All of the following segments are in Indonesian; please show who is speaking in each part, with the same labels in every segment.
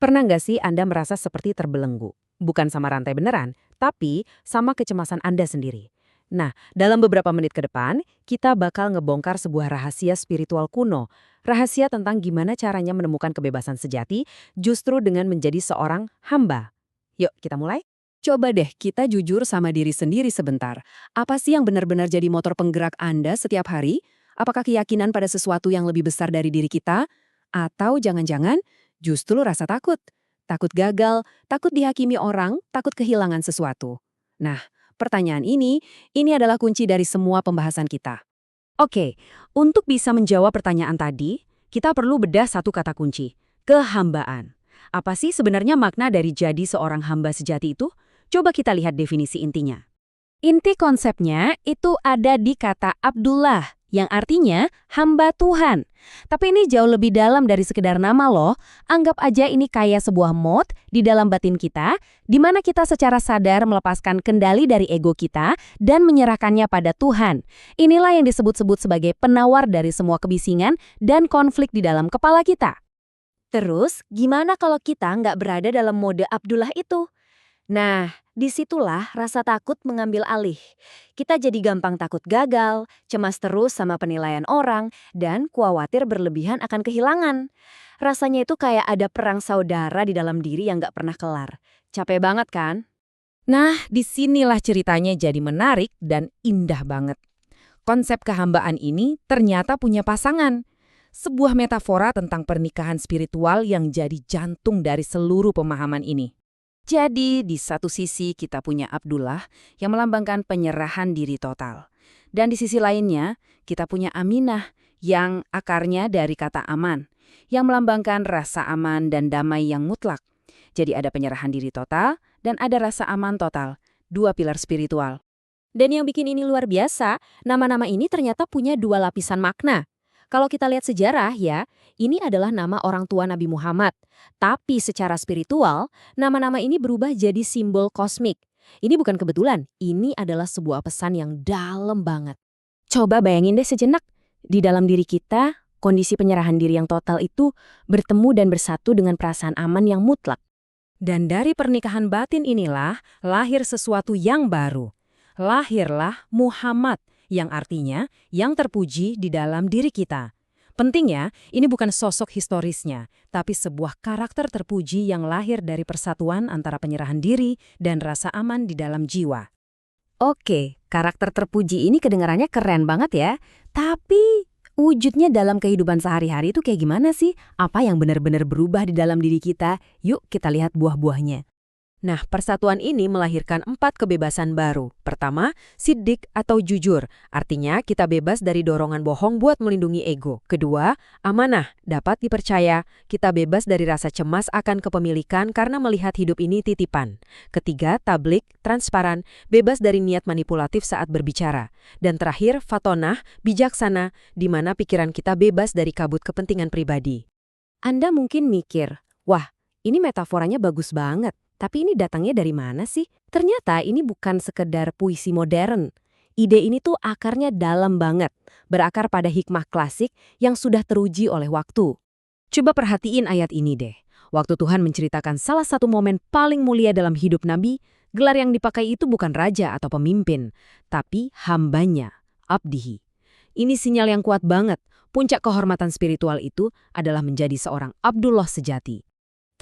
Speaker 1: Pernah nggak sih Anda merasa seperti terbelenggu? Bukan sama rantai beneran, tapi sama kecemasan Anda sendiri. Nah, dalam beberapa menit ke depan, kita bakal ngebongkar sebuah rahasia spiritual kuno. Rahasia tentang gimana caranya menemukan kebebasan sejati justru dengan menjadi seorang hamba. Yuk, kita mulai.
Speaker 2: Coba deh kita jujur sama diri sendiri sebentar. Apa sih yang benar-benar jadi motor penggerak Anda setiap hari? Apakah keyakinan pada sesuatu yang lebih besar dari diri kita? Atau jangan-jangan justru rasa takut? Takut gagal, takut dihakimi orang, takut kehilangan sesuatu. Nah, pertanyaan ini adalah kunci dari semua pembahasan kita.
Speaker 1: Oke, untuk bisa menjawab pertanyaan tadi, kita perlu bedah satu kata kunci, kehambaan. Apa sih sebenarnya makna dari jadi seorang hamba sejati itu? Coba kita lihat definisi intinya. Inti konsepnya itu ada di kata Abdullah, yang artinya hamba Tuhan. Tapi ini jauh lebih dalam dari sekedar nama loh. Anggap aja ini kayak sebuah mode di dalam batin kita, di mana kita secara sadar melepaskan kendali dari ego kita dan menyerahkannya pada Tuhan. Inilah yang disebut-sebut sebagai penawar dari semua kebisingan dan konflik di dalam kepala kita. Terus, gimana kalau kita nggak berada dalam mode Abdullah itu? Nah, disitulah rasa takut mengambil alih. Kita jadi gampang takut gagal, cemas terus sama penilaian orang, dan khawatir berlebihan akan kehilangan. Rasanya itu kayak ada perang saudara di dalam diri yang nggak pernah kelar. Capek banget kan? Nah, disinilah ceritanya jadi menarik dan indah banget. Konsep kehambaan ini ternyata punya pasangan. Sebuah metafora tentang pernikahan spiritual yang jadi jantung dari seluruh pemahaman ini. Jadi, di satu sisi kita punya Abdullah yang melambangkan penyerahan diri total. Dan di sisi lainnya, kita punya Aminah yang akarnya dari kata aman, yang melambangkan rasa aman dan damai yang mutlak. Jadi ada penyerahan diri total dan ada rasa aman total, dua pilar spiritual. Dan yang bikin ini luar biasa, nama-nama ini ternyata punya dua lapisan makna. Kalau kita lihat sejarah ya, ini adalah nama orang tua Nabi Muhammad. Tapi secara spiritual, nama-nama ini berubah jadi simbol kosmik. Ini bukan kebetulan, ini adalah sebuah pesan yang dalam banget. Coba bayangin deh sejenak, di dalam diri kita, kondisi penyerahan diri yang total itu bertemu dan bersatu dengan perasaan aman yang mutlak. Dan dari pernikahan batin inilah lahir sesuatu yang baru. Lahirlah Muhammad, yang artinya yang terpuji di dalam diri kita. Pentingnya, ini bukan sosok historisnya, tapi sebuah karakter terpuji yang lahir dari persatuan antara penyerahan diri dan rasa aman di dalam jiwa. Oke, karakter terpuji ini kedengarannya keren banget ya, tapi wujudnya dalam kehidupan sehari-hari itu kayak gimana sih? Apa yang benar-benar berubah di dalam diri kita? Yuk kita lihat buah-buahnya. Nah, persatuan ini melahirkan 4 kebebasan baru. Pertama, siddiq atau jujur. Artinya, kita bebas dari dorongan bohong buat melindungi ego. Kedua, amanah, dapat dipercaya. Kita bebas dari rasa cemas akan kepemilikan karena melihat hidup ini titipan. Ketiga, tablik, transparan, bebas dari niat manipulatif saat berbicara. Dan terakhir, fatonah, bijaksana, di mana pikiran kita bebas dari kabut kepentingan pribadi. Anda mungkin mikir, wah, ini metaforanya bagus banget. Tapi ini datangnya dari mana sih? Ternyata ini bukan sekedar puisi modern. Ide ini tuh akarnya dalam banget, berakar pada hikmah klasik yang sudah teruji oleh waktu. Coba perhatiin ayat ini deh. Waktu Tuhan menceritakan salah satu momen paling mulia dalam hidup Nabi, gelar yang dipakai itu bukan raja atau pemimpin, tapi hambanya, abdihi. Ini sinyal yang kuat banget. Puncak kehormatan spiritual itu adalah menjadi seorang Abdullah sejati.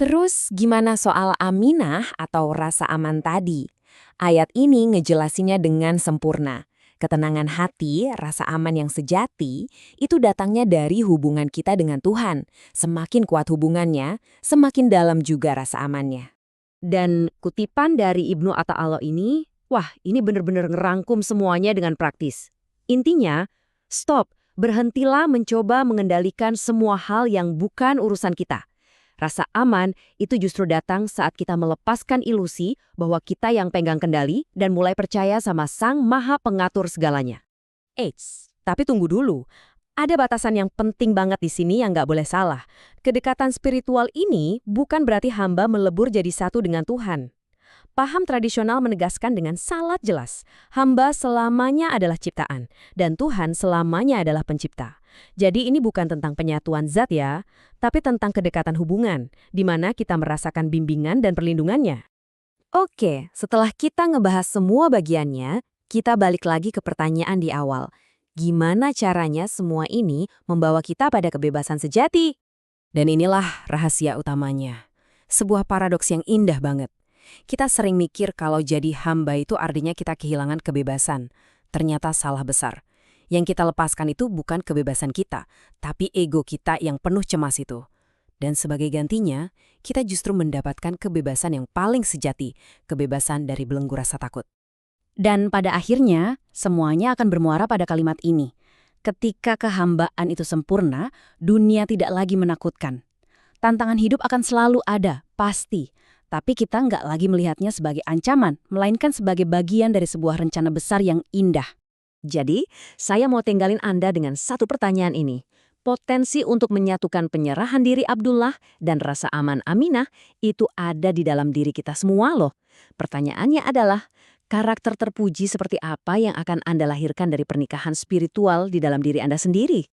Speaker 1: Terus gimana soal aminah atau rasa aman tadi? Ayat ini ngejelasinnya dengan sempurna. Ketenangan hati, rasa aman yang sejati, itu datangnya dari hubungan kita dengan Tuhan. Semakin kuat hubungannya, semakin dalam juga rasa amannya. Dan kutipan dari Ibnu Ata'illah ini, wah ini bener-bener ngerangkum semuanya dengan praktis. Intinya, stop, berhentilah mencoba mengendalikan semua hal yang bukan urusan kita. Rasa aman itu justru datang saat kita melepaskan ilusi bahwa kita yang pegang kendali dan mulai percaya sama Sang Maha Pengatur segalanya. Eits, tapi tunggu dulu. Ada batasan yang penting banget di sini yang nggak boleh salah. Kedekatan spiritual ini bukan berarti hamba melebur jadi satu dengan Tuhan.
Speaker 3: Paham tradisional menegaskan dengan sangat jelas, hamba selamanya adalah ciptaan, dan Tuhan selamanya adalah pencipta. Jadi ini bukan tentang penyatuan zat ya, tapi tentang kedekatan hubungan, di mana kita merasakan bimbingan dan perlindungannya.
Speaker 2: Oke, setelah kita ngebahas semua bagiannya, kita balik lagi ke pertanyaan di awal. Gimana caranya semua ini membawa kita pada kebebasan sejati? Dan inilah rahasia utamanya. Sebuah paradoks yang indah banget. Kita sering mikir kalau jadi hamba itu artinya kita kehilangan kebebasan. Ternyata salah besar. Yang kita lepaskan itu bukan kebebasan kita, tapi ego kita yang penuh cemas itu. Dan sebagai gantinya, kita justru mendapatkan kebebasan yang paling sejati, kebebasan dari belenggu rasa takut.
Speaker 1: Dan pada akhirnya, semuanya akan bermuara pada kalimat ini. Ketika kehambaan itu sempurna, dunia tidak lagi menakutkan. Tantangan hidup akan selalu ada, pasti. Tapi kita nggak lagi melihatnya sebagai ancaman, melainkan sebagai bagian dari sebuah rencana besar yang indah. Jadi, saya mau tinggalin Anda dengan satu pertanyaan ini. Potensi untuk menyatukan penyerahan diri Abdullah dan rasa aman Aminah itu ada di dalam diri kita semua loh. Pertanyaannya adalah, karakter terpuji seperti apa yang akan Anda lahirkan dari pernikahan spiritual di dalam diri Anda sendiri?